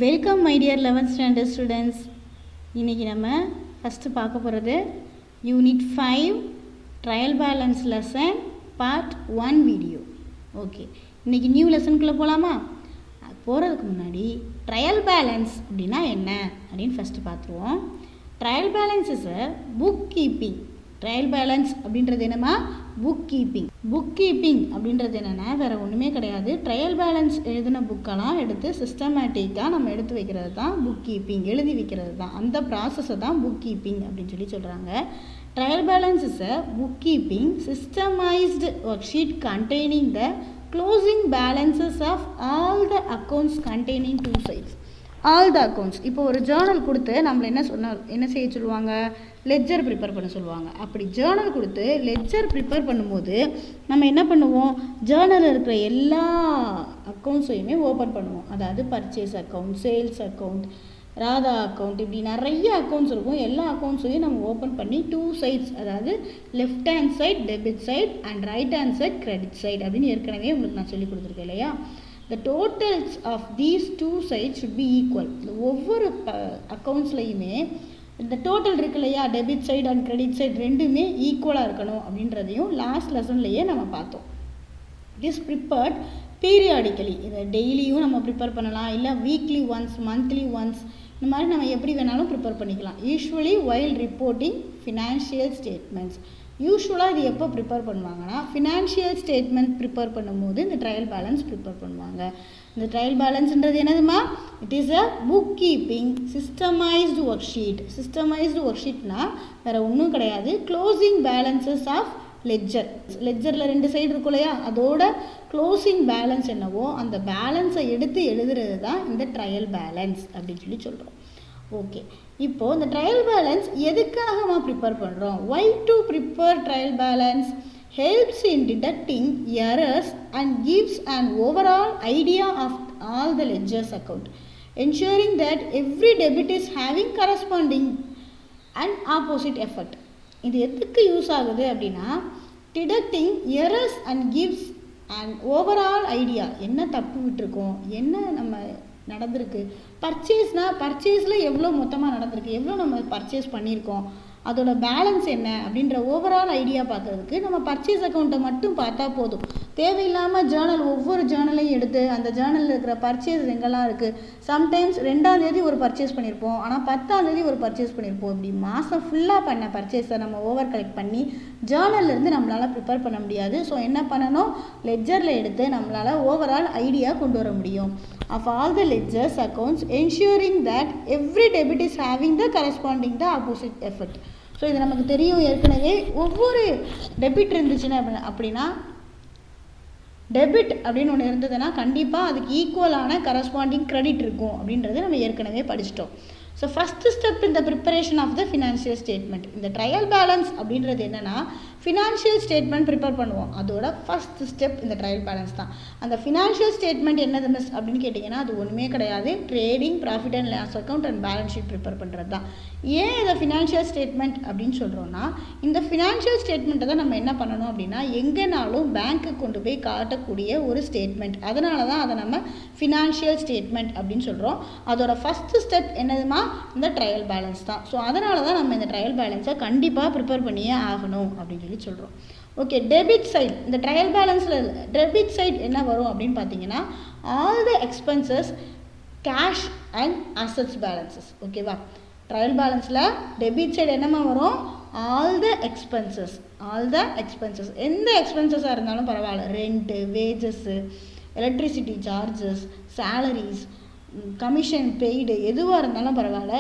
Welcome my dear 11th standard students. இன்றைக்கி நம்ம first பார்க்க போகிறது unit 5 trial balance lesson part 1 video. Okay, இன்றைக்கி நியூ லெசனுக்குள்ளே போகலாமா? போகிறதுக்கு முன்னாடி ட்ரையல் பேலன்ஸ் அப்படின்னா என்ன அப்படின்னு ஃபஸ்ட்டு பார்த்துருவோம். Trial balance is a book keeping. Trial balance அப்படின்றது என்னம்மா? Book keeping. புக் கீப்பிங் அப்படின்றது என்னென்னா வேறு ஒன்றுமே கிடையாது. ட்ரையல் பேலன்ஸ் எழுதின புக்கெல்லாம் எடுத்து சிஸ்டமேட்டிக்காக நம்ம எடுத்து வைக்கிறது தான் புக் கீப்பிங், எழுதி வைக்கிறது தான். அந்த ப்ராசஸை தான் புக் கீப்பிங் அப்படின்னு சொல்கிறாங்க. Trial balance is a book keeping systemised work sheet containing the closing balances of all the accounts containing 2 sides. All the accounts. இப்போ ஒரு ஜேர்னல் கொடுத்து நம்மளை என்ன செய்ய சொல்லுவாங்க? லெட்ஜர் ப்ரிப்பேர் பண்ண சொல்லுவாங்க. அப்படி ஜேர்னல் கொடுத்து லெட்ஜர் ப்ரிப்பேர் பண்ணும்போது நம்ம என்ன பண்ணுவோம்? ஜேர்னலில் இருக்கிற எல்லா அக்கௌண்ட்ஸையுமே ஓப்பன் பண்ணுவோம். அதாவது purchase account, sales account, Radha account, இப்படி நிறைய அக்கௌண்ட்ஸ் இருக்கும். எல்லா அக்கௌண்ட்ஸையும் நம்ம ஓப்பன் பண்ணி 2 sides, அதாவது left hand side debit side and right hand side credit side அப்படின்னு ஏற்கனவே உங்களுக்கு நான் சொல்லி கொடுத்துருக்கேன் இல்லையா? The totals of these 2 sides should be equal. ஒவ்வொரு அக்கௌண்ட்ஸ்லையுமே இந்த டோட்டல் இருக்கு இல்லையா, debit side and credit side ரெண்டுமே ஈக்குவலாக இருக்கணும் அப்படின்றதையும் லாஸ்ட் லெசன்லேயே நம்ம பார்த்தோம். This prepared periodically. இதை டெய்லியும் நம்ம ப்ரிப்பேர் பண்ணலாம், இல்லை வீக்லி ஒன்ஸ், மந்த்லி ஒன்ஸ், இந்த மாதிரி நம்ம எப்படி வேணாலும் ப்ரிப்பேர் பண்ணிக்கலாம். Usually while reporting financial statements. யூஸ்வலாக இது எப்போ ப்ரிப்பேர் பண்ணுவாங்கன்னா ஃபினான்ஷியல் ஸ்டேட்மெண்ட் ப்ரிப்பேர் பண்ணும்போது இந்த ட்ரையல் பேலன்ஸ் ப்ரிப்பேர் பண்ணுவாங்க. இந்த ட்ரையல் பேலன்ஸ்ன்றது என்னதுமா? It is a book keeping systemised work sheet. Systemised work ஷீட்னா வேறு ஒன்றும் கிடையாது. Closing balances of ledger. லெட்ஜரில் 2 சைடு இருக்கும் இல்லையா, அதோட க்ளோசிங் பேலன்ஸ் என்னவோ அந்த பேலன்ஸை எடுத்து எழுதுறது தான் இந்த ட்ரையல் பேலன்ஸ் அப்படின்னு சொல்கிறோம். ஓகே, இப்போது இந்த ட்ரையல் பேலன்ஸ் எதுக்காகமா ப்ரிப்பேர் பண்ணுறோம்? Why to prepare trial balance? Helps in detecting errors and gives an overall idea of all the ledgers account, ensuring that every debit is having corresponding and opposite effect. இது எதுக்கு use ஆகுது அப்படின்னா detecting errors and gives and overall idea. என்ன தப்பு விட்டுருக்கோம், என்ன நம்ம நடந்திருக்கு, பர்ச்சேஸில் எவ்வளோ மொத்தமாக நடந்திருக்கு, எவ்வளோ நம்ம பர்ச்சேஸ் பண்ணியிருக்கோம், அதோட பேலன்ஸ் என்ன அப்படின்ற ஓவரால் ஐடியா பார்க்குறதுக்கு நம்ம பர்ச்சேஸ் அக்கௌண்ட்டை மட்டும் பார்த்தா போதும். தேவையில்லாமல் ஜேர்னல், ஒவ்வொரு ஜேர்னலையும் எடுத்து அந்த ஜேர்னலில் இருக்கிற பர்ச்சேஸ் எங்கெல்லாம் இருக்குது, சம்டைம்ஸ் 2ஆம் தேதி ஒரு பர்ச்சேஸ் பண்ணியிருப்போம், ஆனால் 10ஆம் தேதி ஒரு பர்ச்சேஸ் பண்ணியிருப்போம். இப்படி மாதம் ஃபுல்லாக பண்ண பர்ச்சேஸை நம்ம ஓவர் கலெக்ட் பண்ணி ஜேர்னல்லேருந்து நம்மளால் ப்ரிப்பேர் பண்ண முடியாது. ஸோ என்ன பண்ணணும்? லெட்ஜரில் எடுத்து நம்மளால் ஓவரால் ஐடியா கொண்டு வர முடியும் of all the ledgers accounts, ensuring that every debit is having the corresponding the opposite effect. So இது நமக்கு தெரியும் ஏற்கனவே. ஒவ்வொரு டெபிட் இருந்துச்சுன்னா அப்படின்னா டெபிட் அப்படின்னு ஒன்று இருந்ததுன்னா கண்டிப்பாக அதுக்கு ஈக்குவலான கரஸ்பாண்டிங் கிரெடிட் இருக்கும் அப்படின்றது நம்ம ஏற்கனவே படிச்சிட்டோம். ஸோ ஃபஸ்ட்டு ஸ்டெப் இந்த preparation of the financial statement. இந்த ட்ரையல் பேலன்ஸ் அப்படின்றது என்னென்னா ஃபினான்ஷியல் ஸ்டேட்மெண்ட் ப்ரிப்பேர் பண்ணுவோம். அதோட ஃபஸ்ட் ஸ்டெப் இந்த ட்ரையல் பேலன்ஸ் தான். அந்த ஃபினான்ஷியல் ஸ்டேட்மெண்ட் என்னது மிஸ் அப்படின்னு கேட்டிங்கன்னா அது ஒன்றுமே கிடையாது. Trading, profit and loss account and balance sheet prepare பண்ணுறது தான். ஏன் இதை ஃபினான்ஷியல் ஸ்டேட்மெண்ட் அப்படின்னு சொல்கிறோன்னா இந்த ஃபினான்ஷியல் ஸ்டேட்மெண்ட்டை தான் நம்ம என்ன பண்ணணும் அப்படின்னா எங்கேனாலும் பேங்க்கு கொண்டு போய் காட்டக்கூடிய ஒரு ஸ்டேட்மெண்ட். அதனால தான் அதை நம்ம ஃபினான்ஷியல் ஸ்டேட்மெண்ட் அப்படின்னு சொல்கிறோம். அதோட ஃபஸ்ட்டு ஸ்டெப் என்னதுமா? இந்த ட்ரையல் பேலன்ஸ் தான். ஸோ அதனால தான் நம்ம இந்த ட்ரையல் பேலன்ஸை கண்டிப்பாக ப்ரிப்பேர் பண்ணியே ஆகணும் அப்படின்னு சொல்கிறோம். Okay, debit side. இந்த ட்ரையல் பேலன்ஸில் டெபிட் சைட் என்ன வரும் அப்படின்னு பார்த்தீங்கன்னா all the expenses, cash and assets balances. ஓகேவா? ட்ரையல் பேலன்ஸில் டெபிட் சைடு என்னமா வரும்? All the expenses. எந்த எக்ஸ்பென்சஸாக இருந்தாலும் பரவாயில்ல, rent, wages, electricity charges, salaries, commission paid, எதுவாக இருந்தாலும் பரவாயில்ல,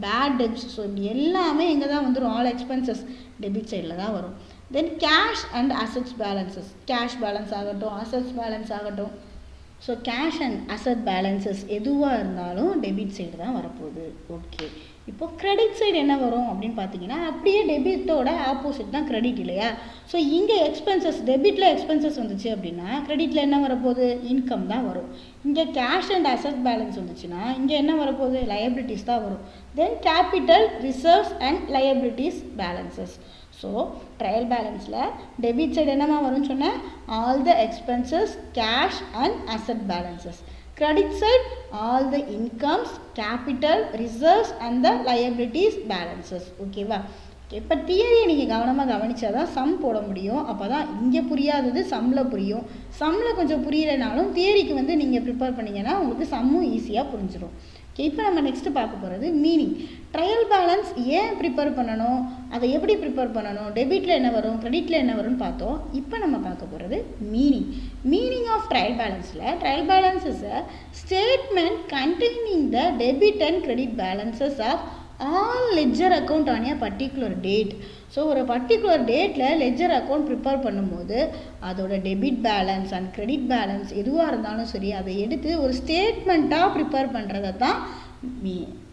பேட் டெப்ஸ். ஸோ இப்படி எல்லாமே எங்கே தான் வந்துடும்? ஆல் எக்ஸ்பென்சஸ் டெபிட் சைடில் தான் வரும். Then cash and assets balances. Cash balance ஆகட்டும், அசட்ஸ் பேலன்ஸ் ஆகட்டும். So cash and asset balances எதுவாக இருந்தாலும் டெபிட் சைடு தான் வரப்போகுது. ஓகே, இப்போது கிரெடிட் சைடு என்ன வரும் அப்படின்னு பார்த்தீங்கன்னா அப்படியே டெபிட்டோட ஆப்போசிட் தான் கிரெடிட் இல்லையா? ஸோ இங்கே எக்ஸ்பென்சஸ், டெபிட்டில் எக்ஸ்பென்சஸ் வந்துச்சு அப்படின்னா கிரெடிட்டில் என்ன வரப்போகுது? இன்கம் தான் வரும். இங்கே கேஷ் அண்ட் அசட் பேலன்ஸ் வந்துச்சுன்னா இங்கே என்ன வரப்போகுது? லயபிலிட்டிஸ் தான் வரும். Then capital, reserves and liabilities balances. So trial பேலன்ஸில் டெபிட் சைடு என்னமா வரும்னு சொன்னேன்? All the expenses, cash and asset balances. credit side all the incomes, capital, reserves and the liabilities balances. ஓகேவா? இப்போ தியரியை நீங்கள் கவனமாக கவனித்தா தான் சம் போட முடியும். அப்போ தான் இங்கே புரியாதது சம்மில் புரியும். சம்மில் கொஞ்சம் புரியலைனாலும் தியரிக்கு வந்து நீங்கள் ப்ரிப்பேர் பண்ணிங்கன்னா உங்களுக்கு சம்மும் ஈஸியாக புரிஞ்சிடும். ஓகே, இப்போ நம்ம நெக்ஸ்ட்டு பார்க்க போகிறது மீனிங். ட்ரையல் பேலன்ஸ் ஏன் ப்ரிப்பேர் பண்ணணும், அதை எப்படி ப்ரிப்பேர் பண்ணணும், டெபிட்டில் என்ன வரும், கிரெடிட்டில் என்ன வரும்னு பார்த்தோம். இப்போ நம்ம பார்க்க போகிறது மீனிங். மீனிங் ஆஃப் ட்ரையல் பேலன்ஸில் trial balance is a statement containing the debit and credit balances of all ledger account on a particular date. So ஒரு பர்டிகுலர் டேட்டில் லெஜர் அக்கௌண்ட் ப்ரிப்பேர் பண்ணும்போது அதோட debit balance and credit balance எதுவாக இருந்தாலும் சரி அதை எடுத்து ஒரு ஸ்டேட்மெண்ட்டாக ப்ரிப்பேர் பண்ணுறதை தான்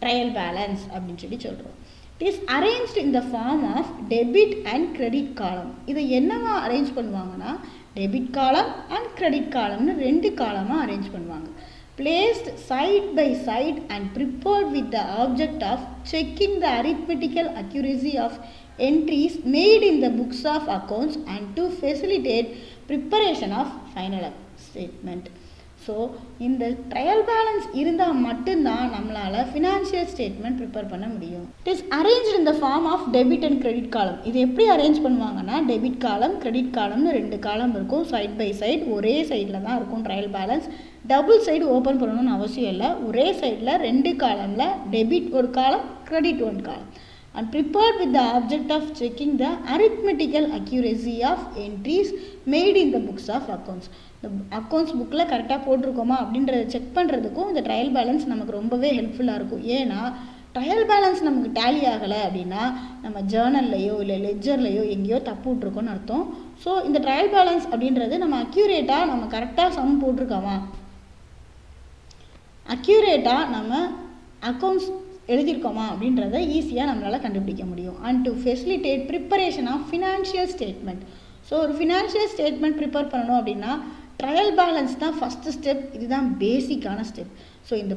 ட்ரையல் பேலன்ஸ் அப்படின்னு சொல்லி சொல்கிறோம். It is arranged in the form of debit and credit column. இதை என்னவா அரேஞ்ச் பண்ணுவாங்கன்னா டெபிட் காலம் அண்ட் கிரெடிட் காலம்னு 2 காலமாக அரேஞ்ச் பண்ணுவாங்க. Placed side by side and prepared with the object of checking the arithmetical accuracy of entries made in the books of accounts and to facilitate preparation of final statement. So இந்த trial balance இருந்தால் மட்டும்தான் நம்மளால் financial statement prepare பண்ண முடியும். It is arrange in the form of debit and credit column. இது எப்படி arrange பண்ணுவாங்கன்னா debit காலம் கிரெடிட் காலம்னு 2 காலம் இருக்கும். சைட் பை சைட் ஒரே சைடில் தான் இருக்கும் trial balance. Double side open பண்ணணும்னு அவசியம் இல்லை. ஒரே சைடில் 2 காலமில் டெபிட் ஒரு காலம் கிரெடிட் 1 காலம். And prepared with the object of checking the arithmetical accuracy of entries made in the books of accounts. இந்த அக்கௌண்ட்ஸ் புக்கில் கரெக்டாக போட்டிருக்கோமா அப்படின்றத செக் பண்ணுறதுக்கும் இந்த ட்ரையல் பேலன்ஸ் நமக்கு ரொம்பவே ஹெல்ப்ஃபுல்லாக இருக்கும். ஏன்னா ட்ரையல் பேலன்ஸ் நமக்கு டேலி ஆகலை அப்படின்னா நம்ம ஜேர்னல்லையோ இல்லை லெஜர்லையோ எங்கேயோ தப்பு விட்ருக்கோன்னு அர்த்தம். ஸோ இந்த ட்ரையல் பேலன்ஸ் அப்படின்றது நம்ம அக்யூரேட்டாக நம்ம கரெக்டாக சம் போட்டிருக்கோமா, அக்யூரேட்டாக நம்ம அக்கௌண்ட்ஸ் எழுதியிருக்கோமா அப்படின்றத ஈஸியாக நம்மளால் கண்டுபிடிக்க முடியும். And to facilitate preparation of financial statement. So ஒரு ஃபினான்ஷியல் ஸ்டேட்மெண்ட் ப்ரிப்பேர் பண்ணணும் அப்படின்னா ட்ரையல் பேலன்ஸ் தான் ஃபஸ்ட்டு ஸ்டெப். இதுதான் பேசிக்கான ஸ்டெப். ஸோ இந்த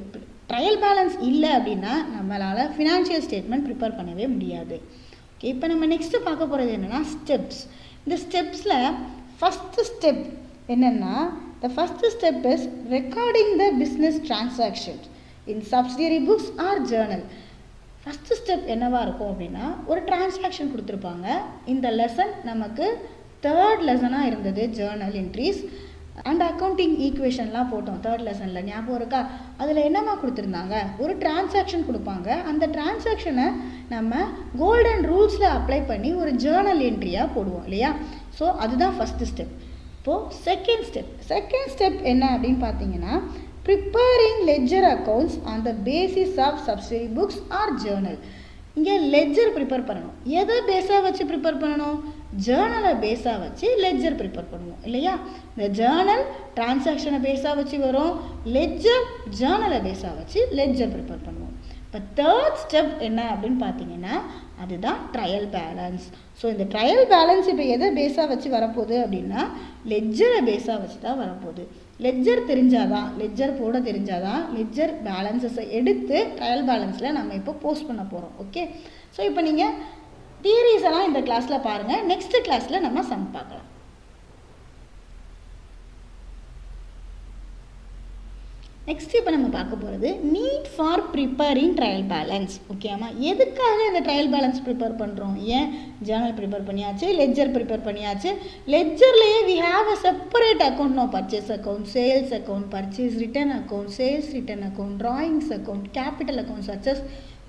ட்ரையல் பேலன்ஸ் இல்லை அப்படின்னா நம்மளால் ஃபினான்ஷியல் ஸ்டேட்மெண்ட் ப்ரிப்பேர் பண்ணவே முடியாது. ஓகே, இப்போ நம்ம நெக்ஸ்ட்டு பார்க்க போகிறது என்னென்னா ஸ்டெப்ஸ். இந்த ஸ்டெப்ஸில் ஃபஸ்ட்டு ஸ்டெப் என்னென்னா the first step is recording the business transaction in subsidiary books or journal. First step என்னவாக இருக்கும் அப்படின்னா ஒரு டிரான்சாக்ஷன் கொடுத்துருப்பாங்க. இந்த லெசன் நமக்கு 3rd லெசனாக இருந்தது ஜேர்னல் என்ட்ரிஸ் அண்ட் அக்கௌண்டிங் ஈக்குவேஷன்லாம் போட்டோம் 3rd லெசனில், ஞாபகம் இருக்கா? அதில் என்னமா கொடுத்துருந்தாங்க, ஒரு டிரான்சாக்ஷன் கொடுப்பாங்க. அந்த டிரான்சாக்ஷனை நம்ம கோல்டன் ரூல்ஸில் அப்ளை பண்ணி ஒரு ஜேர்னல் என்ட்ரியாக போடுவோம் இல்லையா? ஸோ அதுதான் ஃபஸ்ட்டு ஸ்டெப். இப்போது செகண்ட் ஸ்டெப் என்ன அப்படின்னு பார்த்தீங்கன்னா preparing ledger accounts on the basis of subsidiary books or journal. இங்கே லெஜர் ப்ரிப்பேர் பண்ணணும். எதை பேஸாக வச்சு ப்ரிப்பேர் பண்ணணும்? ஜேர்னலை பேஸாக வச்சு லெஜர் ப்ரிப்பேர் பண்ணுவோம் இல்லையா? இந்த ஜேர்னல் டிரான்சாக்ஷனை பேஸாக வச்சு வரும், லெஜர் ஜேர்னலை பேஸாக வச்சு லெஜர் ப்ரிப்பேர் பண்ணுவோம். இப்போ 3rd ஸ்டெப் என்ன அப்படின்னு பார்த்தீங்கன்னா அதுதான் ட்ரையல் பேலன்ஸ். ஸோ இந்த ட்ரையல் பேலன்ஸ் இப்போ எதை பேஸாக வச்சு வரப்போகுது அப்படின்னா லெஜரை பேஸாக வச்சு தான் வரப்போகுது. லெஜர் தெரிஞ்சாதான், லெஜர் போட தெரிஞ்சாதான் லெஜர் பேலன்ஸஸை எடுத்து ட்ரையல் பேலன்ஸில் நம்ம இப்போ போஸ்ட் பண்ண போகிறோம். ஓகே, ஸோ இப்போ நீங்கள் தியரிஸ் எல்லாம் இந்த கிளாஸில் பாருங்கள். நெக்ஸ்ட் கிளாஸில் நம்ம சம் பார்க்கலாம். நெக்ஸ்ட் இப்போ நம்ம பார்க்க போகிறது need for preparing trial balance. ஓகேம்மா, எதுக்காக இந்த ட்ரையல் பேலன்ஸ் ப்ரிப்பேர் பண்ணுறோம்? ஏன் ஜேர்னல் ப்ரிப்பேர் பண்ணியாச்சு, லெஜர் ப்ரிப்பேர் பண்ணியாச்சு. லெஜர்லேயே we have a separate account no, purchase account, sales account, purchase return account, sales return account, drawings account, capital account, such as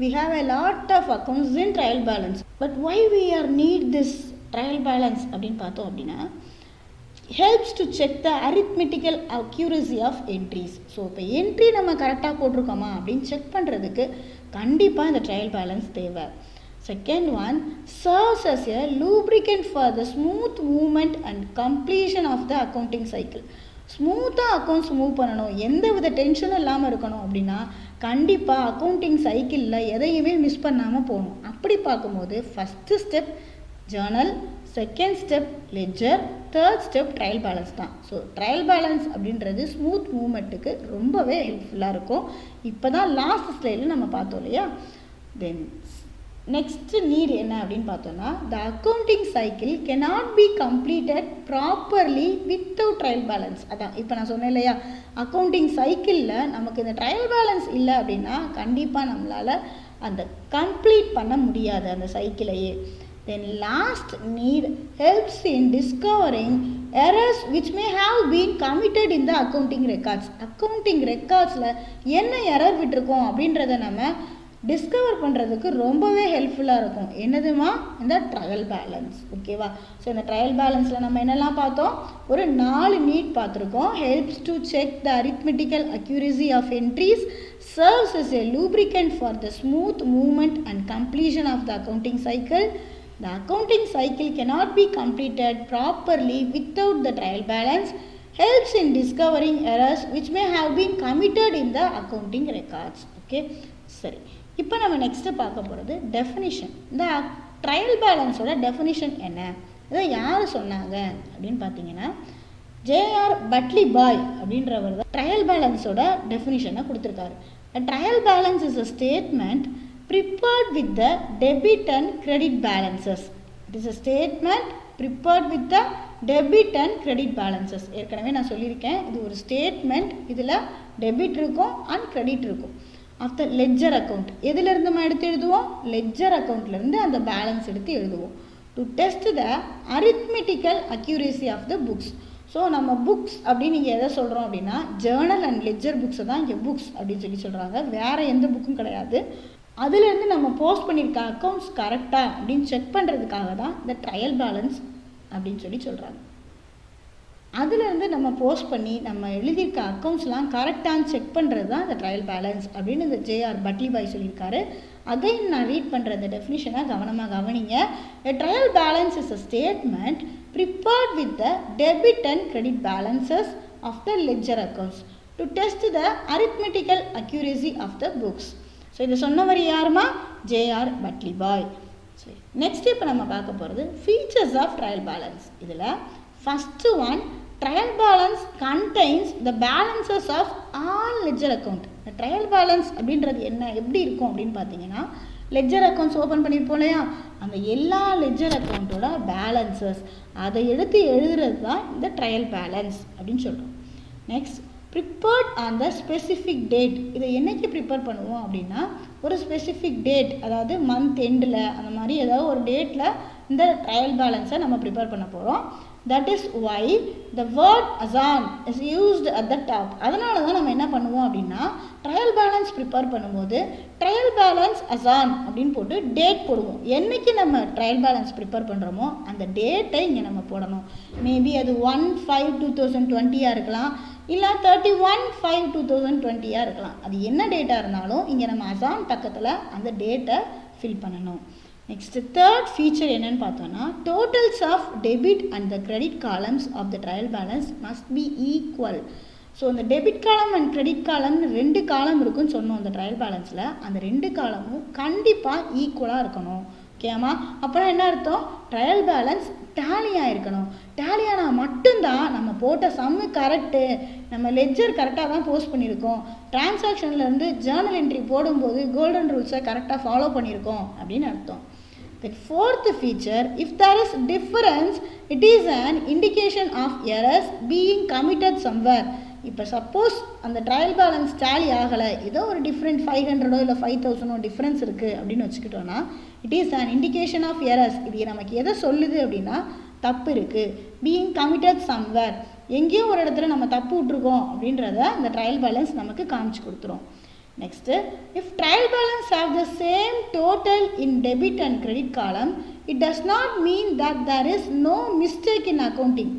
we have a lot of accounts in trial balance. But why we are need this trial balance அப்படின்னு பார்த்தோம் அப்படின்னா helps to check the arithmetical accuracy of entries. So இப்போ entry நம்ம கரெக்டாக போட்டிருக்கோமா அப்படின்னு check பண்ணுறதுக்கு கண்டிப்பாக இந்த ட்ரையல் பேலன்ஸ் தேவை. Second one serves as a lubricant for the smooth movement and completion of the accounting cycle. ஸ்மூத்தாக அக்கௌண்ட்ஸ் மூவ் பண்ணணும், எந்த வித டென்ஷனும் இல்லாமல் இருக்கணும் அப்படின்னா கண்டிப்பாக அக்கௌண்டிங் சைக்கிளில் எதையுமே மிஸ் பண்ணாமல் போகணும். அப்படி பார்க்கும்போது first step Journal, second step ledger, 3rd step trial balance தான். ஸோ ட்ரையல் பேலன்ஸ் அப்படின்றது ஸ்மூத் மூவ்மெண்ட்டுக்கு ரொம்பவே ஹெல்ப்ஃபுல்லாக இருக்கும். இப்போ தான் லாஸ்ட் ஸ்லைடில் நம்ம பார்த்தோம் இல்லையா? தென் நெக்ஸ்ட் நீட் என்ன அப்படின்னு பார்த்தோன்னா த accounting cycle cannot be completed properly without trial balance. அதான் இப்போ நான் சொன்னேன் இல்லையா, அக்கௌண்டிங் சைக்கிளில் நமக்கு இந்த ட்ரையல் பேலன்ஸ் இல்லை அப்படின்னா கண்டிப்பாக நம்மளால் அந்த கம்ப்ளீட் பண்ண முடியாது அந்த சைக்கிளையே. Then last need helps in discovering errors which may have been committed in the accounting records. accounting recordsல என்ன எரர் விட்டுருக்கோம் அப்படின்றத நம்ம டிஸ்கவர் பண்ணுறதுக்கு ரொம்பவே ஹெல்ப்ஃபுல்லாக இருக்கும். என்னதுமா? இந்த ட்ரையல் பேலன்ஸ். ஓகேவா? ஸோ இந்த ட்ரையல் பேலன்ஸில் நம்ம என்னெல்லாம் பார்த்தோம்? ஒரு 4 நீட் பார்த்துருக்கோம். Helps to check the arithmetical accuracy of entries, serves as a lubricant for the smooth movement and completion of the accounting cycle. The accounting cycle cannot be completed properly without the trial balance. Helps in discovering errors which may have been committed in the accounting records. Okay, சரி. இப்போ நம்ம next பார்க்க போகிறது definition. இந்த trial பேலன்ஸோட definition என்ன, இதை யார் சொன்னாங்க அப்படின்னு பார்த்தீங்கன்னா ஜேஆர் பட்லி பாய் அப்படின்றவர் தான் ட்ரையல் பேலன்ஸோட டெஃபினிஷனை கொடுத்துருக்காரு. Trial balance is a statement prepared with the debit and credit balances. It is a statement prepared with the debit and credit balances. ஏற்கனவே நான் சொல்லியிருக்கேன், இது ஒரு ஸ்டேட்மெண்ட், இதில் டெபிட் இருக்கும் அண்ட் கிரெடிட் இருக்கும். ஆஃப் த லெட்ஜர் அக்கௌண்ட், எதுலேருந்து நம்ம எடுத்து எழுதுவோம்? லெட்ஜர் அக்கௌண்ட்லேருந்து அந்த பேலன்ஸ் எடுத்து எழுதுவோம். To test the arithmetical accuracy of the books. So நம்ம புக்ஸ் அப்படின்னு நீங்கள் எதை சொல்கிறோம் அப்படின்னா ஜேர்னல் அண்ட் லெட்ஜர் புக்ஸை தான் இங்கே புக்ஸ் அப்படின்னு சொல்கிறாங்க. வேறு எந்த புக்கும் கிடையாது. அதுலேருந்து நம்ம போஸ்ட் பண்ணியிருக்க அக்கௌண்ட்ஸ் கரெக்டாக அப்படின்னு செக் பண்ணுறதுக்காக தான் இந்த ட்ரையல் பேலன்ஸ் அப்படின்னு சொல்கிறாங்க. அதுலேருந்து நம்ம போஸ்ட் பண்ணி நம்ம எழுதியிருக்க அக்கௌண்ட்ஸ்லாம் கரெக்டானு செக் பண்ணுறது தான் இந்த ட்ரையல் பேலன்ஸ் அப்படின்னு இந்த ஜேஆர் பட்லி பாய் சொல்லியிருக்காரு. அகைன் நான் ரீட் பண்ணுற இந்த டெஃபினிஷனை கவனமாக கவனிங்க. A trial balance is a statement prepared with the debit and credit balances of the ledger accounts to test the arithmetical accuracy of the books. So இதை சொன்னவர் யாருமா? ஜேஆர் பட்லி பாய். சரி, நெக்ஸ்ட் இப்போ நம்ம பார்க்க போகிறது ஃபீச்சர்ஸ் ஆஃப் ட்ரையல் பேலன்ஸ். இதில் first one, trial balance contains the balances of all ledger account. இந்த ட்ரையல் பேலன்ஸ் அப்படின்றது என்ன, எப்படி இருக்கும் அப்படின்னு பார்த்தீங்கன்னா லெட்ஜர் அக்கௌண்ட்ஸ் ஓப்பன் பண்ணியிருப்போம் இல்லையா, அந்த எல்லா லெட்ஜர் அக்கௌண்ட்டோட பேலன்சஸ் அதை எடுத்து எழுதுறது தான் இந்த ட்ரையல் பேலன்ஸ் அப்படின்னு சொல்கிறோம். Next, prepared on the specific date. இதை என்றைக்கு ப்ரிப்பேர் பண்ணுவோம் அப்படின்னா ஒரு ஸ்பெசிஃபிக் டேட், அதாவது மந்த் எண்டில் அந்த மாதிரி ஏதாவது ஒரு டேட்டில் இந்த ட்ரையல் பேலன்ஸை நம்ம ப்ரிப்பேர் பண்ண போகிறோம். That is why the word azan is used at the top. அதனால தான் நம்ம என்ன பண்ணுவோம் அப்படின்னா ட்ரையல் பேலன்ஸ் ப்ரிப்பேர் பண்ணும்போது ட்ரையல் பேலன்ஸ் அசான் அப்படின்னு போட்டு டேட் போடுவோம். என்றைக்கு நம்ம ட்ரையல் பேலன்ஸ் ப்ரிப்பேர் பண்ணுறோமோ அந்த டேட்டை இங்கே நம்ம போடணும். மேபி அது 1/5/2020 இருக்கலாம், இல்லை 31/5/2020 இருக்கலாம். அது என்ன டேட்டாக இருந்தாலும் இங்கே நம்ம அசான் பக்கத்தில் அந்த டேட்டை ஃபில் பண்ணணும். நெக்ஸ்ட் தேர்ட் ஃபீச்சர் என்னன்னு பார்த்தோன்னா totals of debit and the credit columns of the trial balance must be equal. So இந்த டெபிட் காலம் அண்ட் கிரெடிட் காலம்னு 2 காலம் இருக்குன்னு சொன்னோம் அந்த ட்ரையல் பேலன்ஸில். அந்த 2 காலமும் கண்டிப்பாக ஈக்குவலாக இருக்கணும். ஓகேம்மா? அப்புறம் என்ன அர்த்தம்? ட்ரையல் பேலன்ஸ் டேலியாக இருக்கணும். டேலியானால் மட்டும்தான் நம்ம போட்ட சம்மு கரெக்டு, நம்ம லெட்ஜர் கரெக்டாக தான் போஸ்ட் பண்ணியிருக்கோம், டிரான்சாக்ஷன்லேருந்து ஜேர்னல் என்ட்ரி போடும்போது கோல்டன் ரூல்ஸை கரெக்டாக ஃபாலோ பண்ணியிருக்கோம் அப்படின்னு அர்த்தம். The fourth feature, if there is difference, it is an indication of errors being committed somewhere. இப்போ சப்போஸ் அந்த ட்ரையல் பேலன்ஸ் டேலி ஆகலை, ஏதோ ஒரு டிஃப்ரெண்ட் 500 இல்லை 5000 டிஃப்ரென்ஸ் இருக்குது அப்படின்னு வச்சுக்கிட்டோன்னா it is an indication of errors. இது நமக்கு எதை சொல்லுது அப்படின்னா தப்பு இருக்குது, பீயிங் கமிட்டட் சம்வேர், எங்கேயோ ஒரு இடத்துல நம்ம தப்பு விட்ருக்கோம் அப்படின்றத இந்த ட்ரையல் பேலன்ஸ் நமக்கு காமிச்சு கொடுத்துரும். Next, if trial balance have the same total in debit and credit column, it does not mean that there is no mistake in accounting.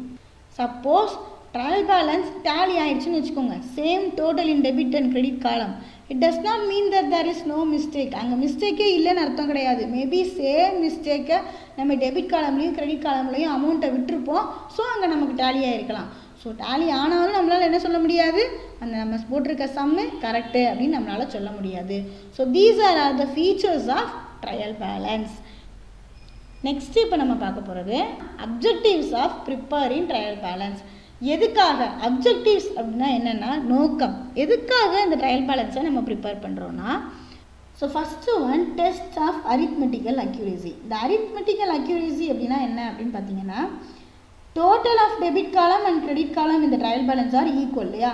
Suppose trial balance tally ஆயிடுச்சுன்னு வச்சுக்கோங்க, same total in debit and credit column, it does not mean that there is no mistake. அங்கே மிஸ்டேக்கே இல்லைன்னு அர்த்தம் கிடையாது. Maybe same மிஸ்டேக்கை நம்ம debit காலம்லையும் credit காலம்லையும் அமௌண்ட்டை விட்டுருப்போம். So அங்கே நமக்கு டேலி ஆகிருக்கலாம். ஸோ டேலி ஆனாலும் நம்மளால் என்ன சொல்ல முடியாது, அந்த நம்ம போட்டிருக்க சம்மு கரெக்டு அப்படின்னு நம்மளால் சொல்ல முடியாது. So these are the features of trial balance. Next இப்போ நம்ம பார்க்க போகிறது objectives of preparing trial balance. எதுக்காக அப்ஜெக்டிவ்ஸ் அப்படின்னா என்னென்னா நோக்கம், எதுக்காக இந்த ட்ரையல் பேலன்ஸை நம்ம ப்ரிப்பேர் பண்ணுறோன்னா so first one test of arithmetical accuracy. இந்த அரித்மெட்டிக்கல் அக்யூரேசி அப்படின்னா என்ன அப்படின்னு பார்த்தீங்கன்னா, total of debit column and credit column இந்த ட்ரையல் பேலன்ஸ் ஆர் ஈக்குவல் இல்லையா.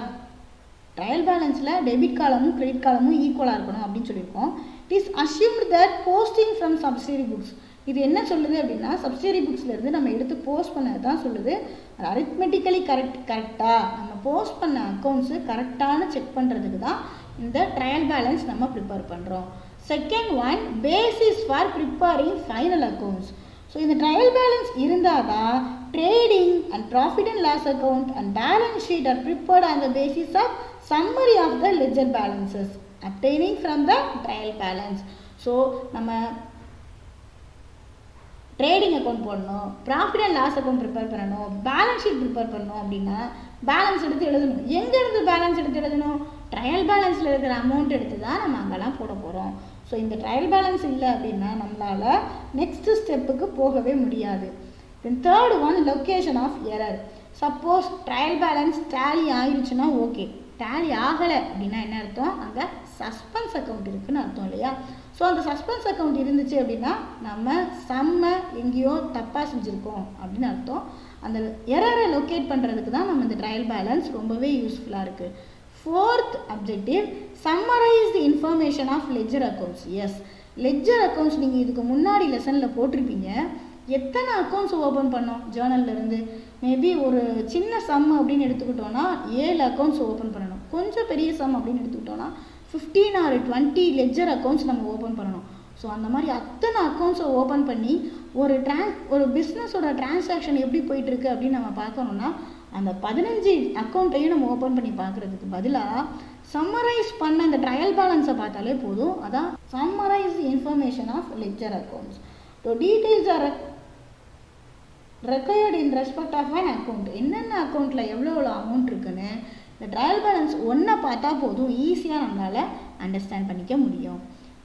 ட்ரையல் பேலன்ஸில் டெபிட் காலமும் கிரெடிட் காலமும் ஈக்குவலாக இருக்கணும் அப்படின்னு சொல்லியிருக்கோம். It is assumed that posting from subsidiary books. இது என்ன சொல்லுது அப்படின்னா, சப்சிடரி புக்ஸ்லேருந்து நம்ம எடுத்து போஸ்ட் பண்ணது தான் சொல்லுது. அது அரித்மெட்டிக்கலி கரெக்டாக நம்ம போஸ்ட் பண்ண அக்கௌண்ட்ஸு கரெக்டான செக் பண்ணுறதுக்கு தான் இந்த ட்ரையல் பேலன்ஸ் நம்ம ப்ரிப்பேர் பண்ணுறோம். Second one basis for preparing final accounts. So இந்த ட்ரையல் பேலன்ஸ் இருந்தால் தான் trading and profit and loss account and balance sheet are prepared on the basis of summary of the ledger balances obtaining from the trial balance. So நம்ம trading account போடணும், profit and loss account prepare பண்ணணும், balance sheet prepare பண்ணணும் அப்படின்னா balance எடுத்து எழுதணும். எங்கேருந்து balance எடுத்து எழுதணும்? ட்ரையல் பேலன்ஸில் இருக்கிற அமௌண்ட் எடுத்து தான் நம்ம அங்கெல்லாம் போட போகிறோம். ஸோ இந்த ட்ரையல் பேலன்ஸ் இல்லை அப்படின்னா நம்மளால் நெக்ஸ்ட் ஸ்டெப்புக்கு போகவே முடியாது. Then third one location of error. Suppose trial balance tally ஆயிடுச்சுன்னா ஓகே, டேலி ஆகலை அப்படின்னா என்ன அர்த்தம்? அங்கே சஸ்பென்ஸ் அக்கௌண்ட் இருக்குதுன்னு அர்த்தம் இல்லையா. ஸோ அந்த சஸ்பென்ஸ் அக்கௌண்ட் இருந்துச்சு அப்படின்னா நம்ம சம்மை எங்கேயோ தப்பாக செஞ்சுருக்கோம் அப்படின்னு அர்த்தம். அந்த எரரை லொக்கேட் பண்ணுறதுக்கு தான் நம்ம இந்த ட்ரையல் பேலன்ஸ் ரொம்பவே யூஸ்ஃபுல்லாக இருக்குது. Fourth objective, summarise the information of ledger accounts. Yes, ledger accounts நீங்கள் இதுக்கு முன்னாடி லெசனில் போட்டிருப்பீங்க. எத்தனை அக்கௌண்ட்ஸ் ஓப்பன் பண்ணோம் ஜேர்னல்லேருந்து? மேபி ஒரு சின்ன சம் அப்படின்னு எடுத்துக்கிட்டோன்னா 7 அக்கௌண்ட்ஸ் ஓப்பன் பண்ணணும். கொஞ்சம் பெரிய சம் அப்படின்னு எடுத்துக்கிட்டோன்னா 15 or 20 லெட்ஜர் அக்கௌண்ட்ஸ் நம்ம ஓப்பன் பண்ணணும். ஸோ அந்த மாதிரி அத்தனை அக்கௌண்ட்ஸை ஓப்பன் பண்ணி ஒரு பிஸ்னஸோட டிரான்சாக்ஷன் எப்படி போயிட்டுருக்கு அப்படின்னு நம்ம பார்க்கணுன்னா அந்த 15 அக்கௌண்ட்டையும் நம்ம ஓப்பன் பண்ணி பார்க்குறதுக்கு பதிலாக சம்மரைஸ் பண்ண இந்த ட்ரையல் பேலன்ஸை பார்த்தாலே போதும். அதான் summarise information of ledger accounts. So details are required in respect of an account. என்னென்ன அக்கௌண்ட்டில் எவ்வளோ அமௌண்ட் இருக்குன்னு இந்த ட்ரையல் பேலன்ஸ் ஒன்றை பார்த்தா போதும், ஈஸியாக நம்மளால் அண்டர்ஸ்டாண்ட் பண்ணிக்க முடியும்.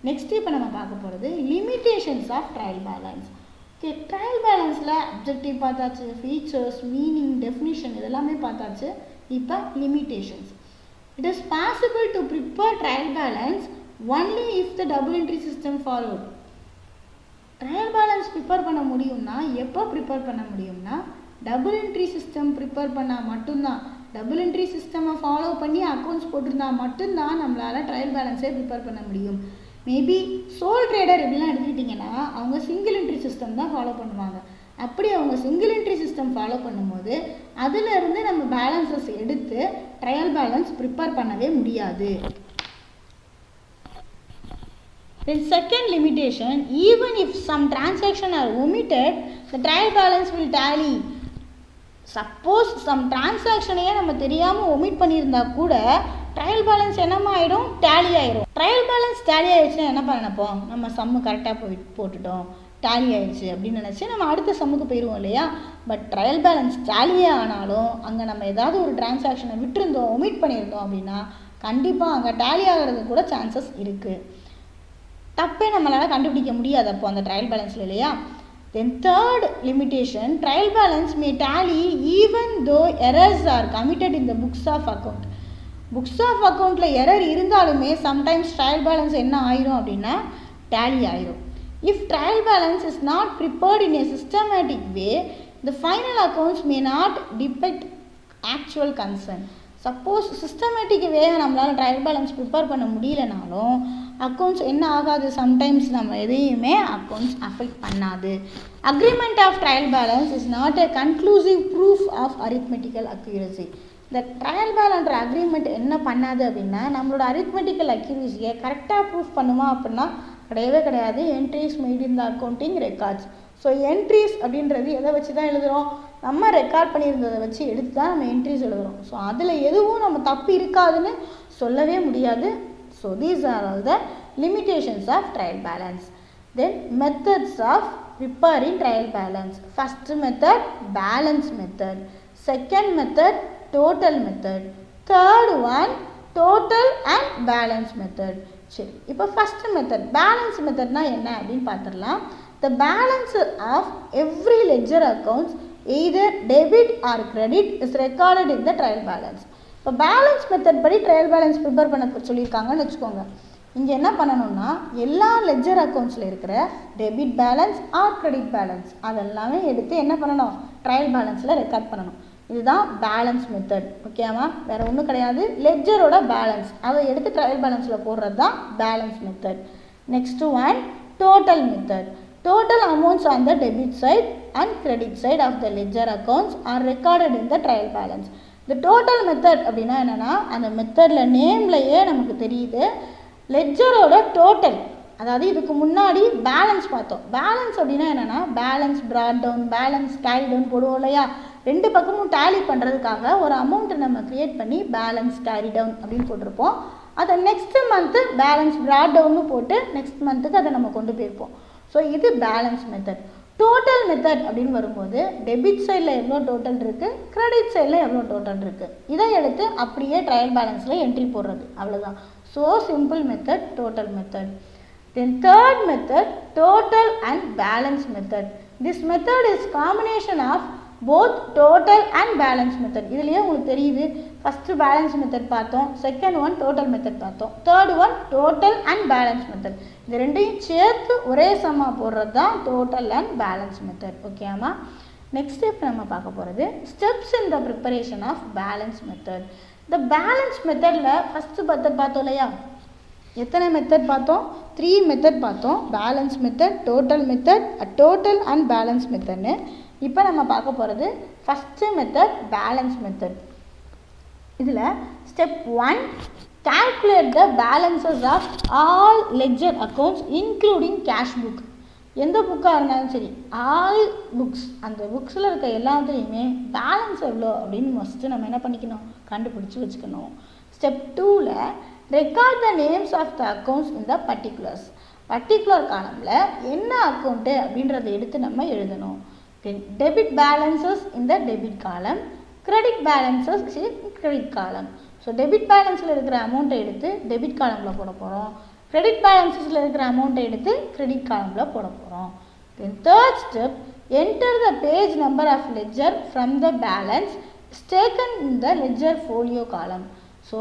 நெக்ஸ்ட் இப்போ நம்ம பார்க்க போகிறது limitations of trial balance. Okay, trial பேலன்ஸில் அப்ஜெக்டிவ் பார்த்தாச்சு, ஃபீச்சர்ஸ், மீனிங், டெஃபினிஷன் இதெல்லாமே பார்த்தாச்சு. இப்போ limitations. It is possible to prepare trial balance only if the double entry system followed. Trial balance prepare பண்ண முடியும்னா எப்போ ப்ரிப்பேர் பண்ண முடியும்னா டபுள் என்ட்ரி சிஸ்டம் ப்ரிப்பேர் பண்ணால் மட்டும்தான். டபுள் என்ட்ரி சிஸ்டமை ஃபாலோ பண்ணி அக்கௌண்ட்ஸ் போட்டிருந்தா மட்டும்தான் நம்மளால் ட்ரையல் பேலன்ஸே ப்ரிப்பேர் பண்ண முடியும். மேபி சோல் ட்ரேடர் எப்படிலாம் எடுத்துக்கிட்டிங்கன்னா அவங்க சிங்கிள் என்ட்ரி சிஸ்டம் தான் ஃபாலோ பண்ணுவாங்க. அப்படி அவங்க சிங்கிள் என்ட்ரி சிஸ்டம் ஃபாலோ பண்ணும்போது அதிலிருந்து நம்ம பேலன்சஸ் எடுத்து ட்ரையல் பேலன்ஸ் ப்ரிப்பேர் பண்ணவே முடியாது. Then second limitation, even if some transaction are omitted, the trial balance will tally. Suppose some transaction-ஐயே நம்ம தெரியாமல் ஒமிட் பண்ணியிருந்தா கூட ட்ரையல் பேலன்ஸ் என்னமா ஆகிடும்? டேலி ஆகிடும். ட்ரையல் பேலன்ஸ் டேலி ஆகிடுச்சுன்னா என்ன நினைப்போம்? நம்ம சம்மு கரெக்டாக போட்டுட்டோம், டேலி ஆகிடுச்சு அப்படின்னு நினச்சி நம்ம அடுத்த சம்முக்கு போயிடுவோம் இல்லையா. பட் ட்ரையல் பேலன்ஸ் டேலியே ஆனாலும் அங்கே நம்ம ஏதாவது ஒரு டிரான்சாக்ஷனை விட்டுருந்தோம், ஒமிட் பண்ணியிருந்தோம் அப்படின்னா கண்டிப்பாக அங்கே டேலி ஆகிறது கூட சான்சஸ் இருக்குது. தப்பே நம்மளால் கண்டுபிடிக்க முடியாது அப்போ அந்த ட்ரையல் பேலன்ஸில் இல்லையா. Then third limitation, trial balance may tally even though errors are committed in the books of account. Books of அக்கௌண்ட்டில் எரர் இருந்தாலுமே சம்டைம்ஸ் ட்ரையல் பேலன்ஸ் என்ன ஆயிரும் அப்படின்னா டேலி ஆயிரும். If trial balance is not prepared in a systematic way, the final accounts may not depict actual concern. Suppose systematic வேக நம்மளால் trial balance prepare பண்ண முடியலனாலும் அக்கௌண்ட்ஸ் என்ன ஆகாது, சம்டைம்ஸ் நம்ம எதையுமே அக்கௌண்ட்ஸ் அஃபெக்ட் பண்ணாது. Agreement of trial balance is not a conclusive proof of arithmetical accuracy. இந்த ட்ரையல் பேலன்ற அக்ரிமெண்ட் என்ன பண்ணாது அப்படின்னா நம்மளோட அரித்மெட்டிக்கல் அக்யூரசியை கரெக்டாக ப்ரூஃப் பண்ணுமா அப்படின்னா கிடையவே கிடையாது. Entries made in the accounting records. So entries அப்படின்றது எதை வச்சு தான் எழுதுகிறோம்? நம்ம ரெக்கார்ட் பண்ணியிருந்ததை வச்சு எடுத்து தான் நம்ம என்ட்ரிஸ் எழுதுகிறோம். ஸோ அதில் எதுவும் நம்ம தப்பு இருக்காதுன்னு சொல்லவே முடியாது. So these are all the limitations of trial balance. Then methods of preparing trial balance. First method, balance method. Second method, total method. Third one, total and balance method. சரி, இப்போ ஃபஸ்ட் மெத்தட் பேலன்ஸ் மெத்தட்னா என்ன அப்படின்னு பார்த்துடலாம். The balance of every ledger accounts either debit or credit is recorded in the trial balance. இப்போ balance method படி trial balance prepare பண்ண சொல்லியிருக்காங்கன்னு வச்சுக்கோங்க. இங்கே என்ன பண்ணணும்னா எல்லா லெட்ஜர் அக்கௌண்ட்ஸில் இருக்கிற debit balance or credit balance அதெல்லாமே எடுத்து என்ன பண்ணணும், ட்ரையல் பேலன்ஸில் ரெக்கார்ட் பண்ணணும். இதுதான் பேலன்ஸ் மெத்தட். ஓகேவா? வேறு ஒன்றும் கிடையாது. லெட்ஜரோட பேலன்ஸ் அதை எடுத்து ட்ரையல் பேலன்ஸில் போடுறது தான் balance method. Next one total method. Total amounts on the debit side and credit side of the ledger accounts are recorded in the trial balance. The total method அப்படின்னா என்னென்னா, அந்த மெத்தடில் நேம்லையே நமக்கு தெரியுது லெட்ஜரோட டோட்டல். அதாவது இதுக்கு முன்னாடி பேலன்ஸ் பார்த்தோம். பேலன்ஸ் அப்படின்னா என்னென்னா, balance brought down, balance carry down போடுவோம் இல்லையா? ரெண்டு பக்கமும் டேலி பண்ணுறதுக்காக ஒரு அமௌண்ட்டை நம்ம க்ரியேட் பண்ணி பேலன்ஸ் கேரி டவுன் அப்படின்னு போட்டிருப்போம். அதை நெக்ஸ்ட் மந்த்து பேலன்ஸ் ப்ராட் டவுன்னு போட்டு நெக்ஸ்ட் மந்த்துக்கு அதை நம்ம கொண்டு போயிருப்போம். ஸோ இது பேலன்ஸ் மெத்தட். டோட்டல் மெத்தட் அப்படின்னு வரும்போது டெபிட் சைடில் எவ்வளோ டோட்டல் இருக்குது, கிரெடிட் சைடில் எவ்வளோ டோட்டல் இருக்குது, இதை எடுத்து அப்படியே ட்ரையல் பேலன்ஸில் என்ட்ரி போடுறது, அவ்வளோதான். So simple method total method. Then third method total and balance method. This method is combination of both total and balance method. இதுலேயே உங்களுக்கு தெரியுது, ஃபஸ்ட்டு பேலன்ஸ் மெத்தட் பார்த்தோம், செகண்ட் ஒன் டோட்டல் மெத்தட் பார்த்தோம், third one total and balance method. இது ரெண்டையும் சேர்த்து ஒரே சம்மாக போடுறது தான் டோட்டல் அண்ட் பேலன்ஸ் மெத்தட். ஓகேம்மா? நெக்ஸ்ட் ஸ்டெப் நம்ம பார்க்க போகிறது steps in the preparation of balance method. இந்த பேலன்ஸ் மெத்தடில் ஃபஸ்ட்டு மெத்தட் பார்த்தோம் இல்லையா? எத்தனை மெத்தட் பார்த்தோம்? 3 மெத்தட் பார்த்தோம். Balance method, total method, total and balance மெத்தட்னு. இப்போ நம்ம பார்க்க போகிறது ஃபஸ்ட்டு மெத்தட் பேலன்ஸ் மெத்தட். இதில் step 1 calculate the balances of all ledger accounts including cash book. எந்த புக்காக இருந்தாலும் சரி, ஆல் புக்ஸ், அந்த புக்ஸில் இருக்க எல்லாத்துலேயுமே பேலன்ஸ் எவ்வளோ அப்படின்னு ஃபஸ்ட்டு நம்ம என்ன பண்ணிக்கணும், கண்டுபிடிச்சி வச்சுக்கணும். ஸ்டெப் 2ல் record the names of the accounts in the particulars. Particular காலமில் என்ன அக்கௌண்ட்டு அப்படின்றத எடுத்து நம்ம எழுதணும். Then debit balances in the debit column, credit balances in credit column. So debit பேலன்ஸில் இருக்கிற அமௌண்ட்டை எடுத்து டெபிட் காலமில் போட போகிறோம், கிரெடிட் பேலன்ஸில் இருக்கிற அமௌண்ட்டை எடுத்து கிரெடிட் காலமில் போட போகிறோம். Then third step enter the page number of ledger from the balance taken in the ledger folio column. So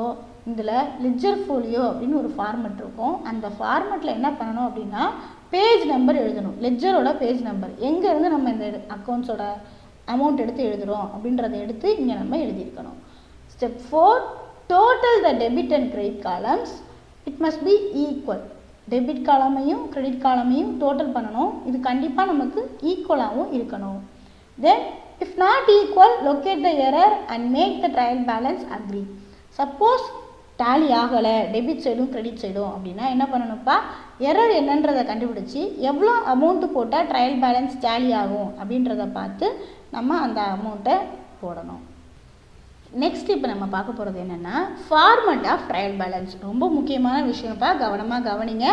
இதில் லெட்ஜர் ஃபோலியோ அப்படின்னு ஒரு ஃபார்மெட் இருக்கும். அந்த ஃபார்மெட்டில் என்ன பண்ணணும் அப்படின்னா பேஜ் நம்பர் எழுதணும். லெட்ஜரோட பேஜ் நம்பர் எங்கேருந்து நம்ம இந்த அக்கௌண்ட்ஸோட அமௌண்ட் எடுத்து எழுதுகிறோம் அப்படின்றத எடுத்து இங்கே நம்ம எழுதியிருக்கணும். Step 4 total the debit and credit columns. It must be equal. Debit காலமையும் கிரெடிட் காலமையும் டோட்டல் பண்ணணும். இது கண்டிப்பாக நமக்கு ஈக்குவலாகவும் இருக்கணும். Then if not equal locate the error and make the trial balance agree. Suppose tally ஆகலை டெபிட் சைடும் கிரெடிட் சைடும் அப்படின்னா என்ன பண்ணணும்ப்பா, எரர் என்னன்றதை கண்டுபிடிச்சி எவ்வளோ அமௌண்ட்டு போட்டால் ட்ரையல் பேலன்ஸ் டேலி ஆகும் அப்படின்றத பார்த்து நம்ம அந்த அமௌண்ட்டை போடணும். நெக்ஸ்ட் இப்போ நம்ம பார்க்க போகிறது என்னென்னா ஃபார்மெட் ஆஃப் ட்ரையல் பேலன்ஸ். ரொம்ப முக்கியமான விஷயம்ப்பா, கவனமாக கவனிங்க.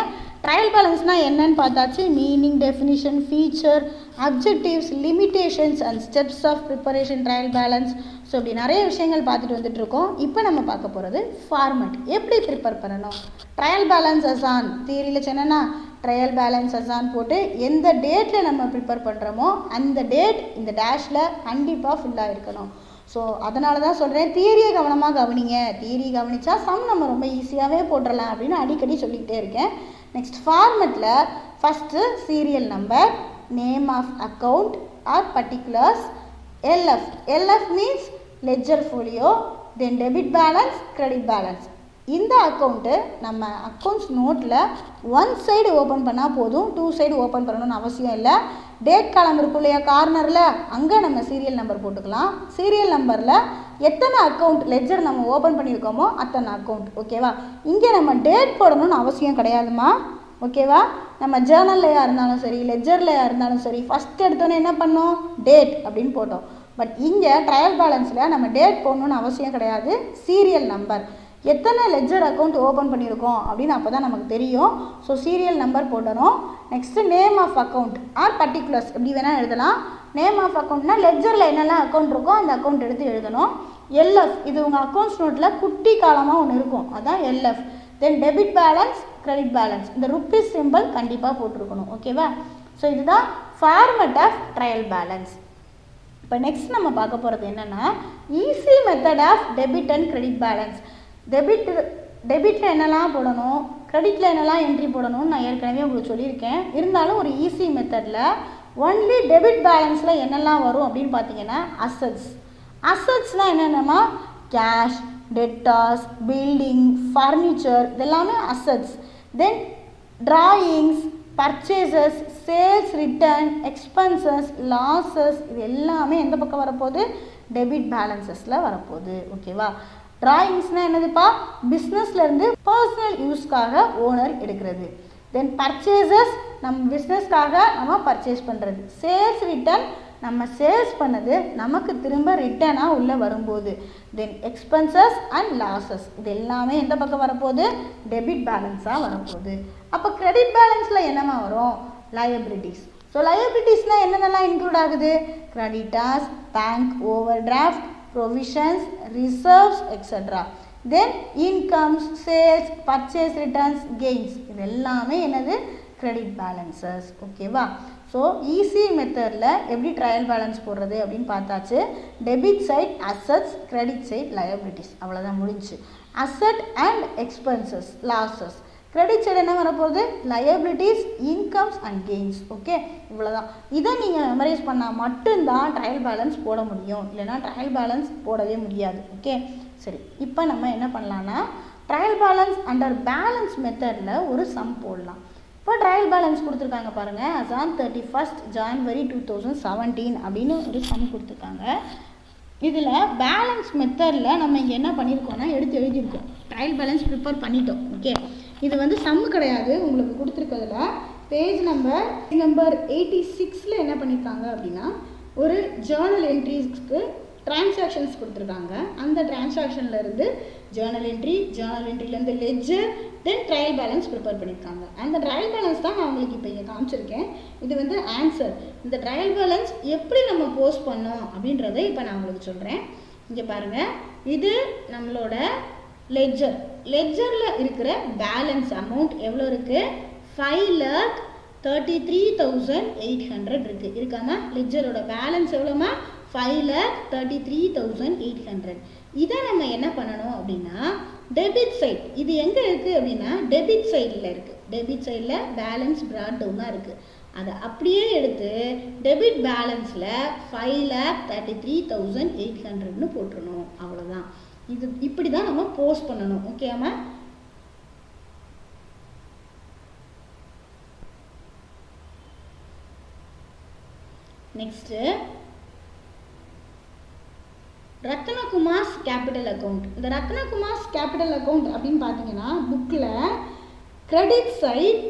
ட்ரையல் பேலன்ஸ்னால் என்னன்னு பார்த்தாச்சு. Meaning, definition, feature, objectives, limitations and steps of preparation trial balance. So இப்படி நிறைய விஷயங்கள் பார்த்துட்டு வந்துட்டுருக்கோம். இப்போ நம்ம பார்க்க போகிறது ஃபார்மெட், எப்படி ப்ரிப்பேர் பண்ணணும். ட்ரையல் பேலன்ஸ் அசான் தியரியில் சொன்னேன்னா ட்ரையல் பேலன்ஸ் அசான் போட்டு எந்த டேட்டில் நம்ம ப்ரிப்பேர் பண்ணுறோமோ அந்த டேட் இந்த டேஷில் கண்டிப்பாக ஃபுல்லாக இருக்கணும். ஸோ அதனால தான் சொல்கிறேன், தியரியை கவனமாக கவனிங்க. தியரி கவனித்தா சம் நம்ம ரொம்ப ஈஸியாகவே போட்டுடலாம் அப்படின்னு அடிக்கடி சொல்லிக்கிட்டே இருக்கேன். நெக்ஸ்ட் ஃபார்மெட்டில் first serial number, name of account or particulars, LF. LF means ledger folio, then debit balance, credit balance. இந்த அக்கௌண்ட்டு நம்ம அக்கௌண்ட்ஸ் நோட்டில் 1 சைடு ஓப்பன் பண்ணால் போதும், 2 சைடு ஓப்பன் பண்ணணும்னு அவசியம் இல்லை. டேட் காலம் இருக்கும் இல்லையா கார்னரில், அங்கே நம்ம சீரியல் நம்பர் போட்டுக்கலாம். சீரியல் நம்பரில் எத்தனை அக்கௌண்ட் லெட்ஜர் நம்ம ஓப்பன் பண்ணியிருக்கோமோ அத்தனை அக்கௌண்ட். ஓகேவா? இங்கே நம்ம டேட் போடணும்னு அவசியம் கிடையாதுமா. ஓகேவா? நம்ம ஜேர்னல்லையாக இருந்தாலும் சரி, லெட்ஜர்லையாக இருந்தாலும் சரி, ஃபஸ்ட் எடுத்தோன்னே என்ன பண்ணோம், டேட் அப்படின்னு போட்டோம். பட் இங்கே ட்ரையல் பேலன்ஸில் நம்ம டேட் போடணும்னு அவசியம் கிடையாது. சீரியல் நம்பர், எத்தனை லெட்ஜர் அக்கௌண்ட் ஓப்பன் பண்ணியிருக்கோம் அப்படின்னு அப்போ தான் நமக்கு தெரியும். ஸோ சீரியல் நம்பர் போடணும். Next name of account or particulars எப்படி வேணால் எழுதலாம். நேம் ஆஃப் அக்கௌண்ட்னா லெட்ஜரில் என்னெல்லாம் அக்கௌண்ட் இருக்கோ அந்த அக்கௌண்ட் எடுத்து எழுதணும். எல்எஃப் இது உங்கள் அக்கௌண்ட்ஸ் நோட்டில் குட்டி காலமாக ஒன்று இருக்கும், அதுதான் LF. Then debit balance, credit balance, இந்த ருப்பீஸ் சிம்பிள் கண்டிப்பாக போட்டிருக்கணும். ஓகேவா? ஸோ இதுதான் ஃபார்மெட் ஆஃப் ட்ரையல் பேலன்ஸ். இப்போ நெக்ஸ்ட் நம்ம பார்க்க போகிறது என்னென்னா easy method of debit and credit balance. டெபிட்டில் என்னெல்லாம் போடணும், கிரெடிட்டில் என்னெல்லாம் என்ட்ரி போடணும்னு நான் ஏற்கனவே உங்களுக்கு சொல்லியிருக்கேன். இருந்தாலும் ஒரு ஈஸி மெத்தடில் ஒன்லி டெபிட் பேலன்ஸில் என்னெல்லாம் வரும் அப்படின்னு பார்த்தீங்கன்னா அசட்ஸ்னால் என்னென்னமா கேஷ், டெட்டார்ஸ், பில்டிங், ஃபர்னிச்சர், இதெல்லாமே assets. Then drawings, purchases, sales return, expenses, losses, இது எல்லாமே எந்த பக்கம் வரப்போகுது? டெபிட் பேலன்சஸில் வரப்போகுது. ஓகேவா? டிராயிங்ஸ்னால் என்னதுப்பா? பிஸ்னஸ்லேருந்து பர்சனல் யூஸ்க்காக ஓனர் எடுக்கிறது. தென் பர்ச்சேசஸ் நம்ம பிஸ்னஸ்க்காக நம்ம பர்ச்சேஸ் பண்ணுறது. சேல்ஸ் ரிட்டர்ன் நம்ம சேல்ஸ் பண்ணது நமக்கு திரும்ப ரிட்டர்னாக உள்ளே வரும்போது. தென் எக்ஸ்பென்சஸ் அண்ட் லாஸஸ், இது எல்லாமே எந்த பக்கம் வரப்போகுது? டெபிட் பேலன்ஸாக வரப்போகுது. அப்போ கிரெடிட் பேலன்ஸில் என்னமா வரும்? லயபிலிட்டிஸ். ஸோ லயபிலிட்டிஸ்னால் என்னென்னலாம் இன்க்ளூட் ஆகுது? Creditors, bank overdraft, provisions, reserves, extra. Then incomes, sales, purchase returns, gains, இது எல்லாமே என்னது? Credit balances. ஓகேவா? ஸோ ஈஸி மெத்தடில் எப்படி ட்ரையல் பேலன்ஸ் போடுறது அப்படின்னு பார்த்தாச்சு. Debit side assets, credit side liabilities, அவ்வளோதான் முடிஞ்சு. Asset and expenses, losses. Credit side என்ன வரப்போகுது? Liabilities, incomes and gains. Okay, இவ்வளோதான். இதை நீங்கள் மெமரைஸ் பண்ணால் மட்டும்தான் ட்ரையல் பேலன்ஸ் போட முடியும், இல்லைனா ட்ரையல் பேலன்ஸ் போடவே முடியாது. ஓகே, சரி. இப்போ நம்ம என்ன பண்ணலான்னா ட்ரையல் பேலன்ஸ் அண்டர் பேலன்ஸ் மெத்தடில் ஒரு சம் போடலாம். இப்போ ட்ரையல் பேலன்ஸ் கொடுத்துருக்காங்க பாருங்கள். as on 31st January 2017 அப்படின்னு ஒரு சம் கொடுத்துருக்காங்க. இதில் பேலன்ஸ் மெத்தடில் நம்ம இங்கே என்ன பண்ணியிருக்கோம்னா எடுத்து எழுதியிருக்கோம். ட்ரையல் பேலன்ஸ் ப்ரிப்பேர் பண்ணிட்டோம். ஓகே, இது வந்து சம்மு கிடையாது, உங்களுக்கு கொடுத்துருக்கிறதுல பேஜ் நம்பர் 86 என்ன பண்ணியிருக்காங்க அப்படின்னா ஒரு ஜேர்னல் என்ட்ரிஸ்க்கு டிரான்சாக்ஷன்ஸ் கொடுத்துருக்காங்க. அந்த டிரான்சாக்ஷன்லேருந்து ஜேர்னல் என்ட்ரிலேருந்து லெட்ஜர், தென் ட்ரையல் பேலன்ஸ் ப்ரிப்பேர் பண்ணியிருக்காங்க. அந்த ட்ரையல் பேலன்ஸ் தான் நான் உங்களுக்கு இப்போ இங்கே காமிச்சிருக்கேன். இது வந்து ஆன்சர். இந்த ட்ரையல் பேலன்ஸ் எப்படி நம்ம போஸ்ட் பண்ணோம் அப்படின்றத இப்போ நான் உங்களுக்கு சொல்கிறேன். இங்கே பாருங்கள், இது நம்மளோட லெட்ஜரில் இருக்கிற பேலன்ஸ் அமௌண்ட் எவ்வளோ இருக்குது? 5,33,800 இருக்குது. இருக்காமா? லெட்ஜரோட பேலன்ஸ் எவ்வளோமா? 5,33,800. இதை நம்ம என்ன பண்ணணும் அப்படின்னா டெபிட் சைட், இது எங்கே இருக்குது அப்படின்னா டெபிட் சைடில் இருக்குது. டெபிட் சைடில் பேலன்ஸ் பிராட் டவுனாக இருக்குது. அதை அப்படியே எடுத்து டெபிட் பேலன்ஸில் 5,33,800ன்னு போட்டுருணும். அவ்வளோதான். இது இப்படி தான் நம்ம போஸ்ட் பண்ணணும். ஓகேம்மா? Next Ratnakumar's capital account. இந்த ரத்னகுமார்ஸ் கேபிட்டல் அக்கௌண்ட் அப்படின்னு பார்த்தீங்கன்னா புக்கில் கிரெடிட் சைட்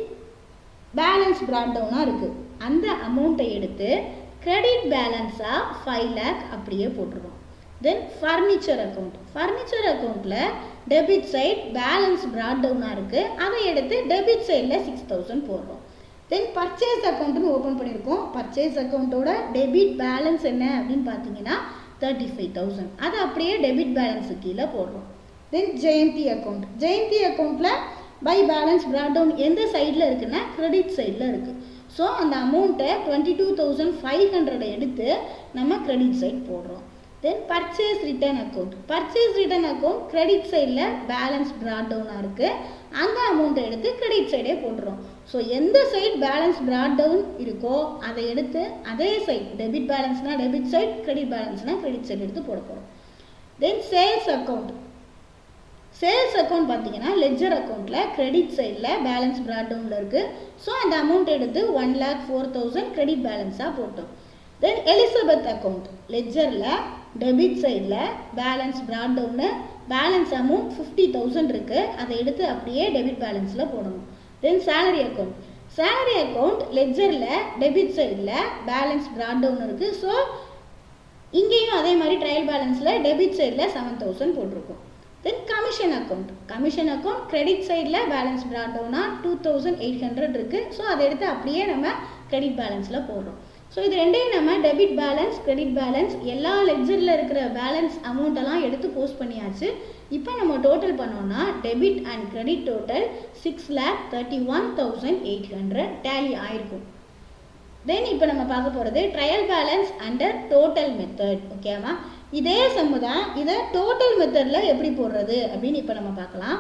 பேலன்ஸ் பிராட் டவுனாக இருக்குது. அந்த அமௌண்ட்டை எடுத்து கிரெடிட் பேலன்ஸாக 5 lakh அப்படியே போட்டுருவோம். தென் ஃபர்னிச்சர் அக்கௌண்ட்டில் டெபிட் சைட் பேலன்ஸ் பிராட் டவுனாக இருக்குது. அதை எடுத்து டெபிட் சைடில் 6,000 போடுறோம். தென் பர்ச்சேஸ் அக்கௌண்ட்டுன்னு ஓப்பன் பண்ணியிருக்கோம். பர்ச்சேஸ் அக்கௌண்ட்டோட டெபிட் பேலன்ஸ் என்ன அப்படின்னு பார்த்தீங்கன்னா 35,000. அதை அப்படியே டெபிட் பேலன்ஸு கீழே போடுறோம். தென் ஜெயந்தி அக்கௌண்ட்டில் பை பேலன்ஸ் பிராட் டவுன் எந்த சைடில் இருக்குன்னா கிரெடிட் சைடில் இருக்குது. ஸோ அந்த அமௌண்ட்டை 22,500 எடுத்து நம்ம கிரெடிட் சைட் போடுறோம். தென் பர்ச்சேஸ் ரிட்டர்ன் அக்கௌண்ட் கிரெடிட் சைடில் பேலன்ஸ் பிராட் டவுனாக இருக்குது. அந்த அமௌண்ட்டை எடுத்து கிரெடிட் சைடே போட்டுறோம். ஸோ எந்த சைட் பேலன்ஸ் பிராட் டவுன் இருக்கோ அதை எடுத்து அதே சைட் டெபிட் பேலன்ஸ்னால் டெபிட் சைட், கிரெடிட் பேலன்ஸ்னால் கிரெடிட் சைட் எடுத்து போட போகிறோம். தென் சேல்ஸ் அக்கௌண்ட் பார்த்தீங்கன்னா லெட்ஜர் அக்கௌண்ட்டில் கிரெடிட் சைடில் பேலன்ஸ் பிராட் டவுனில் இருக்குது. ஸோ அந்த அமௌண்ட் எடுத்து 1,04,000 கிரெடிட் பேலன்ஸாக போட்டோம். தென் எலிசபெத் அக்கௌண்ட் லெட்ஜரில் டெபிட் சைடில் balance brought down balance amount 50,000 இருக்குது. அதை எடுத்து அப்படியே டெபிட் பேலன்ஸில் போடணும். தென் சேலரி அக்கௌண்ட் லெட்ஜரில் டெபிட் சைடில் பேலன்ஸ் பிராட் டவுன் இருக்குது. ஸோ இங்கேயும் அதே மாதிரி ட்ரையல் பேலன்ஸில் டெபிட் சைடில் 7,000 போட்டிருக்கோம். தென் கமிஷன் அக்கௌண்ட் கிரெடிட் சைடில் பேலன்ஸ் பிராட் டவுனாக 2,800 இருக்குது. ஸோ அதை எடுத்து அப்படியே நம்ம கிரெடிட் பேலன்ஸில் போடுறோம். ஸோ இது ரெண்டையும் நம்ம டெபிட் பேலன்ஸ், கிரெடிட் பேலன்ஸ் எல்லா லெட்ஜரில் இருக்கிற பேலன்ஸ் அமௌண்ட்டெல்லாம் எடுத்து போஸ்ட் பண்ணியாச்சு. இப்போ நம்ம டோட்டல் பண்ணோன்னா debit and credit total 6,31,800 tally ஆயிருக்கும். தென் இப்போ நம்ம பார்க்க போகிறது trial balance under total method. ஓகேவா? இதே சம்மு தான். இதை டோட்டல் மெத்தடில் எப்படி போடுறது அப்படின்னு இப்போ நம்ம பார்க்கலாம்.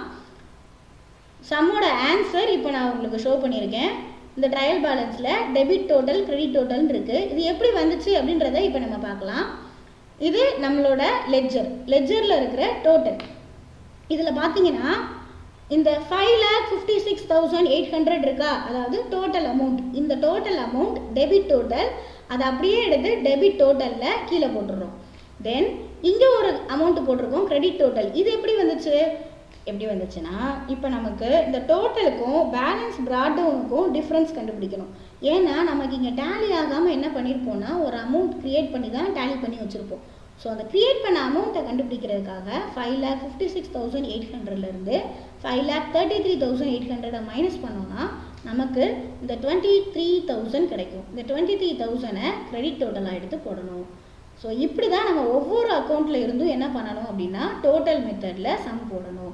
சம்மோட ஆன்சர் இப்போ நான் உங்களுக்கு ஷோ பண்ணியிருக்கேன். இந்த ட்ரையல் பேலன்ஸில் டெபிட் டோட்டல் கிரெடிட் டோட்டல்னு இருக்குது. இது எப்படி வந்துச்சு அப்படின்றத இப்போ நம்ம பார்க்கலாம். இது நம்மளோட லெட்ஜரில் இருக்கிற டோட்டல். இதில் பார்த்தீங்கன்னா இந்த 5,56,800 இருக்கா, அதாவது டோட்டல் அமௌண்ட். இந்த டோட்டல் அமௌண்ட் டெபிட் டோட்டல், அதை அப்படியே எடுத்து டெபிட் டோட்டலில் கீழே போட்டுடுறோம். தென் இங்கே ஒரு அமௌண்ட் போட்டிருக்கோம் கிரெடிட் டோட்டல். இது எப்படி வந்துச்சுன்னா இப்போ நமக்கு இந்த டோட்டலுக்கும் பேலன்ஸ் ப்ராட் டவுனுக்கும் டிஃப்ரென்ஸ் கண்டுபிடிக்கணும். ஏன்னா நமக்கு இங்கே டேலி ஆகாமல் என்ன பண்ணியிருப்போம்னா ஒரு அமௌண்ட் க்ரியேட் பண்ணி தான் டேலி பண்ணி வச்சுருப்போம். ஸோ அந்த க்ரியேட் பண்ண அமௌண்ட்டை கண்டுபிடிக்கிறதுக்காக 5,56,800லேருந்து 5,33,800 மைனஸ் பண்ணோன்னா நமக்கு இந்த 23,000 கிடைக்கும். இந்த 23,000 கிரெடிட் டோட்டலாக எடுத்து போடணும். ஸோ இப்படி தான் நம்ம ஒவ்வொரு அக்கௌண்ட்டில் இருந்தும் என்ன பண்ணணும் அப்படின்னா டோட்டல் மெத்தடில் சம் போடணும்.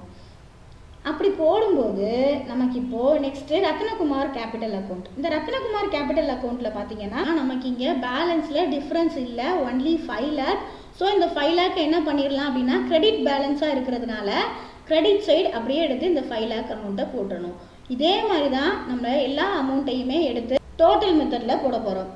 அப்படி போடும்போது நமக்கு இப்போது நெக்ஸ்ட்டு ரத்னகுமார் கேபிட்டல் அக்கௌண்ட். இந்த ரத்னகுமார் கேபிட்டல் அக்கௌண்ட்டில் பார்த்தீங்கன்னா நமக்கு இங்கே பேலன்ஸில் டிஃப்ரென்ஸ் இல்லை, ஒன்லி 5 lakh. ஸோ இந்த 5 lakh என்ன பண்ணிடலாம் அப்படின்னா கிரெடிட் பேலன்ஸாக இருக்கிறதுனால கிரெடிட் சைடு அப்படியே எடுத்து இந்த 5 lakh அமௌண்ட்டை போட்டுடணும். இதே மாதிரி தான் நம்ம எல்லா அமௌண்ட்டையுமே எடுத்து டோட்டல் மெத்தடில் போட போகிறோம்.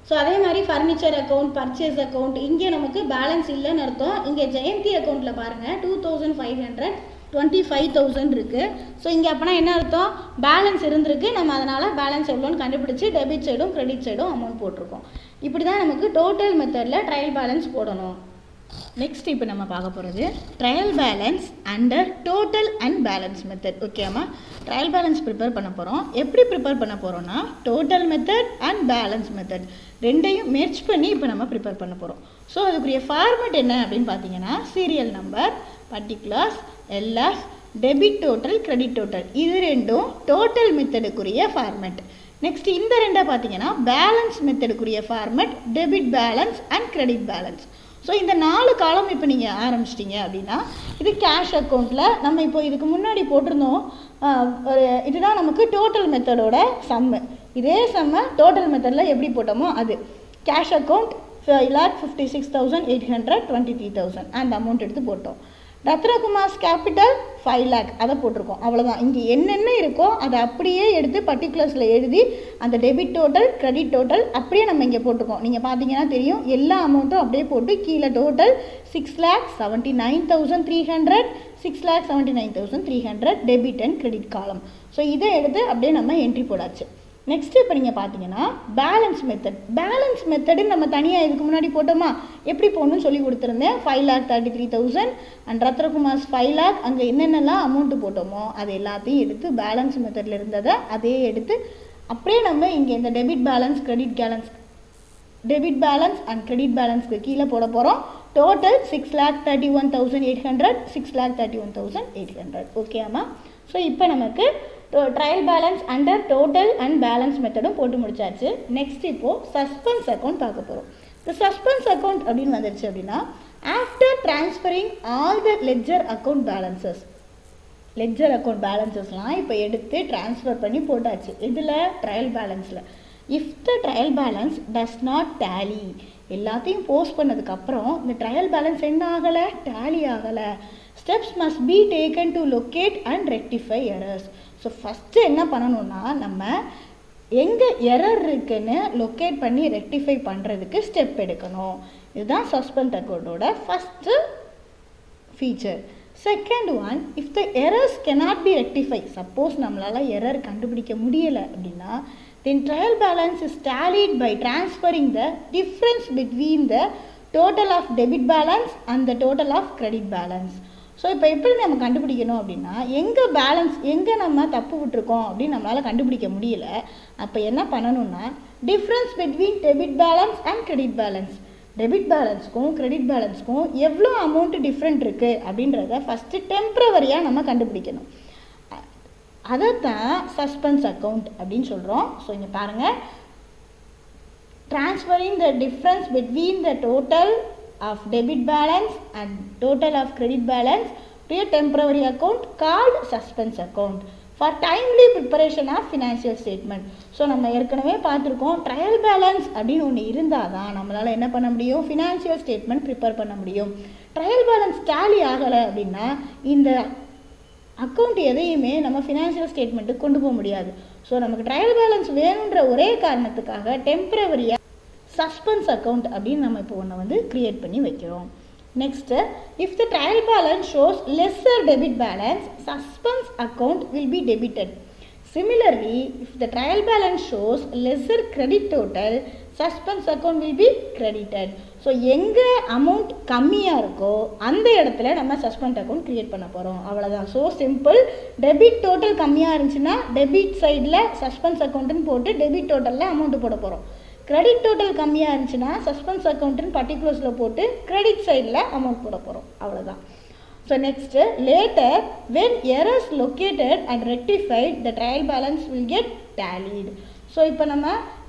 ஸோ அதே மாதிரி ஃபர்னிச்சர் அக்கௌண்ட், பர்ச்சேஸ் அக்கௌண்ட், இங்கே நமக்கு பேலன்ஸ் இல்லைன்னு அர்த்தம். இங்கே ஜெயந்தி அக்கௌண்ட்டில் பாருங்கள் 2,525,000 இருக்குது. ஸோ இங்கே அப்போனா என்ன அர்த்தம், பேலன்ஸ் இருந்திருக்கு, நம்ம அதனால் பேலன்ஸ் எவ்வளோன்னு கண்டுபிடிச்சி டெபிட் சைடும் கிரெடிட் சைடும் அமௌண்ட் போட்டிருக்கோம். இப்படி தான் நமக்கு டோட்டல் மெத்தடில் ட்ரையல் பேலன்ஸ் போடணும். நெக்ஸ்ட் இப்போ நம்ம பார்க்க போகிறது trial balance under total and balance method. ஓகேம்மா, ட்ரையல் பேலன்ஸ் ப்ரிப்பேர் பண்ண போகிறோம். எப்படி ப்ரிப்பேர் பண்ண போகிறோன்னா total method and balance method ரெண்டையும் மெர்ஜ் பண்ணி இப்போ நம்ம ப்ரிப்பேர் பண்ண போகிறோம். ஸோ அதுக்குரிய ஃபார்மெட் என்ன அப்படின்னு பார்த்தீங்கன்னா serial number, particulars, LF, debit total, credit total, இது ரெண்டும் டோட்டல் மெத்தடுக்குரிய ஃபார்மெட். நெக்ஸ்ட் இந்த ரெண்டாக பார்த்தீங்கன்னா பேலன்ஸ் மெத்தடுக்குரிய format, debit balance and credit balance. So இந்த 4 காலம் இப்போ நீங்கள் ஆரம்பிச்சிட்டிங்க அப்படின்னா இது கேஷ் அக்கௌண்ட்டில் நம்ம இப்போ இதுக்கு முன்னாடி போட்டிருந்தோம். இதுதான் நமக்கு டோட்டல் மெத்தடோட சம்மு. இதே சம்மை டோட்டல் மெத்தடில் எப்படி போட்டோமோ அது கேஷ் அக்கௌண்ட் 5,56,800 23,000 அந்த அமௌண்ட் எடுத்து போட்டோம். ரத்னகுமார்ஸ் கேபிட்டல் 5 lakh அதை போட்டிருக்கோம். அவ்வளோதான். இங்கே என்னென்ன இருக்கோ அதை அப்படியே எடுத்து பர்டிகுலர்ஸில் எழுதி அந்த டெபிட் டோட்டல் கிரெடிட் டோட்டல் அப்படியே நம்ம இங்கே போட்டிருக்கோம். நீங்கள் பார்த்தீங்கன்னா தெரியும், எல்லா அமௌண்ட்டும் அப்படியே போட்டு கீழே டோட்டல் 6,79,300 6,79,300 டெபிட் அண்ட் கிரெடிட் காலம். ஸோ இதை எடுத்து அப்படியே நம்ம என்ட்ரி போடாச்சு. நெக்ஸ்ட்டு இப்போ நீங்கள் பார்த்தீங்கன்னா பேலன்ஸ் மெத்தடு நம்ம தனியாக இதுக்கு முன்னாடி போட்டோமா, எப்படி போடணும்னு சொல்லி கொடுத்துருந்தேன். 5,33,000 அண்ட் ரத்னகுமார்ஸ் 5 lakh அங்கே என்னென்னலாம் அமௌண்ட்டு போட்டோமோ அது எல்லாத்தையும் எடுத்து பேலன்ஸ் மெத்தடில் இருந்ததை அதே எடுத்து அப்படியே நம்ம இங்கே இந்த டெபிட் பேலன்ஸ் அண்ட் கிரெடிட் பேலன்ஸ்க்கு கீழே போட போகிறோம். டோட்டல் 6,31,800 6,31,800. ஓகேம்மா. ஸோ இப்போ நமக்கு trial balance under total and balance மெத்தடும் போட்டு முடிச்சாச்சு. நெக்ஸ்ட் இப்போது சஸ்பென்ஸ் அக்கௌண்ட் பார்க்க போகிறோம். இந்த சஸ்பென்ஸ் அக்கௌண்ட் அப்படின்னு வந்துருச்சு அப்படின்னா after transferring all the ledger account பேலன்சஸ்லாம் இப்போ எடுத்து ட்ரான்ஸ்ஃபர் பண்ணி போட்டாச்சு. இதில் ட்ரையல் பேலன்ஸில் if the trial balance does not tally, எல்லாத்தையும் போஸ்ட் பண்ணதுக்கப்புறம் இந்த ட்ரையல் பேலன்ஸ் என்ன ஆகலை, டேலி ஆகலை. Steps must be taken to locate and rectify errors. So first என்ன பண்ணணும்னா நம்ம எங்கே எரர் இருக்குன்னு லொக்கேட் பண்ணி ரெக்டிஃபை பண்ணுறதுக்கு ஸ்டெப் எடுக்கணும். இதுதான் சஸ்பென்ஸ் அக்கௌண்ட்டோட first feature. Second one, if the errors cannot be rectified, suppose நம்மளால் எரர் கண்டுபிடிக்க முடியலை அப்படின்னா then trial balance is tallied by transferring the difference between the total of debit balance and the total of credit balance. So இப்போ எப்படி நம்ம கண்டுபிடிக்கணும் அப்படின்னா எங்கே நம்ம தப்பு விட்டுருக்கோம் அப்படின்னு நம்மளால் கண்டுபிடிக்க முடியல. அப்போ என்ன பண்ணணும்னா difference between debit balance and credit balance, debit பேலன்ஸ்க்கும் கிரெடிட் பேலன்ஸ்க்கும் எவ்வளோ அமௌண்ட் டிஃப்ரெண்ட் இருக்குது அப்படின்றத ஃபஸ்ட்டு டெம்ப்ரவரியாக நம்ம கண்டுபிடிக்கணும். அதைத்தான் சஸ்பென்ஸ் அக்கௌண்ட் அப்படின்னு சொல்கிறோம். ஸோ இங்கே பாருங்கள், transferring the difference between the total of debit balance and total of credit balance to a temporary account called suspense account for timely preparation of financial statement. So நம்ம ஏற்கனவே பார்த்துருக்கோம், trial balance அப்படின்னு ஒன்று இருந்தால் தான் நம்மளால் என்ன பண்ண முடியும், ஃபினான்ஷியல் ஸ்டேட்மெண்ட் ப்ரிப்பேர் பண்ண முடியும். ட்ரையல் பேலன்ஸ் டேலி ஆகலை அப்படின்னா இந்த அக்கௌண்ட் எதையுமே நம்ம ஃபினான்ஷியல் ஸ்டேட்மெண்ட்டுக்கு கொண்டு போக முடியாது. ஸோ நமக்கு ட்ரையல் பேலன்ஸ் வேணுன்ற ஒரே காரணத்துக்காக டெம்பரவரியாக சஸ்பென்ஸ் அக்கௌண்ட் அப்படின்னு நம்ம இப்போ ஒன்று வந்து க்ரியேட் பண்ணி வைக்கிறோம். Next, if the trial balance shows lesser debit balance, suspense account will be debited. Similarly, if the trial balance shows lesser credit total, suspense account will be credited. So எங்கே amount கம்மியாக இருக்கோ அந்த இடத்துல நம்ம suspend account create பண்ண போகிறோம். அவ்வளோதான். So simple. Debit total கம்மியாக இருந்துச்சுன்னா டெபிட் சைடில் சஸ்பென்ஸ் அக்கௌண்ட்டுன்னு போட்டு டெபிட் டோட்டலில் அமௌண்ட்டு போட போகிறோம். கிரெடிட் டோட்டல் கம்மியாக இருந்துச்சுன்னா சஸ்பென்ஸ் அக்கௌண்ட்டுன்னு பர்டிகுலர்ஸில் போட்டு கிரெடிட் சைடில் அமௌண்ட் போட போகிறோம். அவ்வளோதான். So next, later when errors located and rectified, the trial balance will get tallied. So இப்போ நம்ம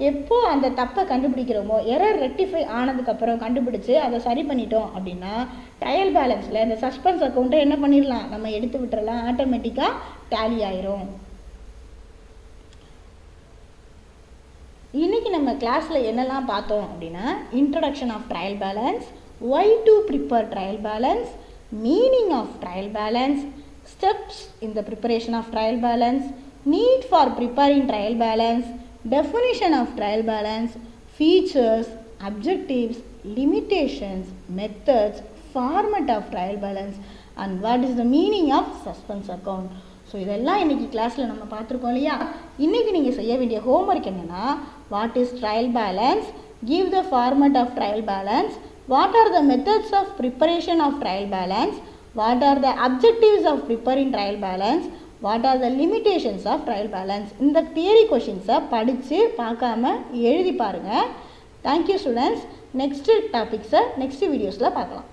எப்போ அந்த தப்பை கண்டுபிடிக்கிறோமோ, எரர் ரெக்டிஃபை ஆனதுக்கப்புறம் கண்டுபிடிச்சி அதை சரி பண்ணிட்டோம் அப்படின்னா ட்ரையல் பேலன்ஸில் இந்த சஸ்பென்ஸ் அக்கௌண்ட்டை என்ன பண்ணிடலாம், நம்ம எடுத்து விட்டுறலாம். ஆட்டோமேட்டிக்காக டேலி ஆயிரும். இன்றைக்கி நம்ம கிளாஸில் என்னெல்லாம் பார்த்தோம் அப்படின்னா, introduction of trial balance, why to prepare trial balance, meaning of trial balance, steps in the preparation of trial balance, need for preparing trial balance, definition of trial balance, features, objectives, limitations, methods, format of trial balance, and what is the meaning of suspense account. So இதெல்லாம் இன்றைக்கி கிளாஸில் நம்ம பார்த்துருக்கோம் இல்லையா. இன்றைக்கி நீங்கள் செய்ய வேண்டிய ஹோம்ஒர்க் என்னென்னா, what is trial balance, give the format of trial balance, what are the methods of preparation of trial balance, what are the objectives of preparing trial balance, what are the limitations of trial balance. இந்த theory கொஷின்ஸை படித்து பார்க்காம எழுதி பாருங்கள். Thank you students. Next டாபிக்ஸை next வீடியோஸில் பார்க்கலாம்.